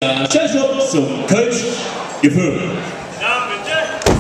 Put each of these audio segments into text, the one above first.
Stellschub zum Kölsch, Jeföhl. Ja, bitte.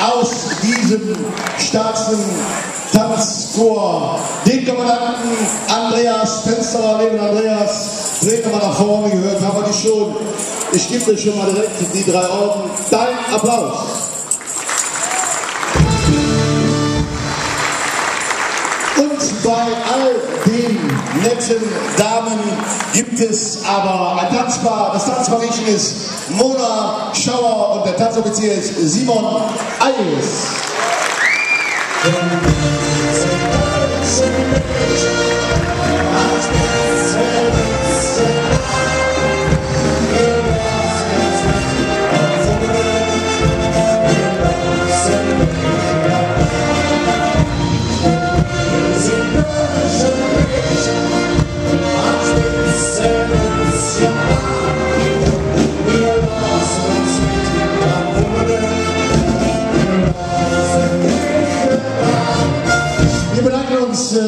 aus diesem starken Tanzchor, den Kommandanten Andreas, Fensterer, Leben Andreas, dreht mal nach vorne, gehört haben wir die schon. Ich gebe dir schon mal direkt die 3 Orden. Dein Applaus. Und bei all den netten Damen gibt es aber ein Tanzpaar. Das Tanzpaarchen ist Mona Schauer und der Tanzoffizier ist Simon Eis.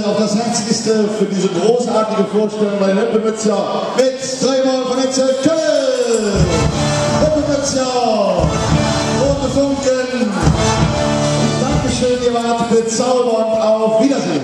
Auf das Herzlichste für diese großartige Vorstellung bei Höppemötzjer mit Drehmann von Kölsch. Höppemötzjer, rote Funken. Dankeschön, ihr wart bezaubernd. Auf Wiedersehen.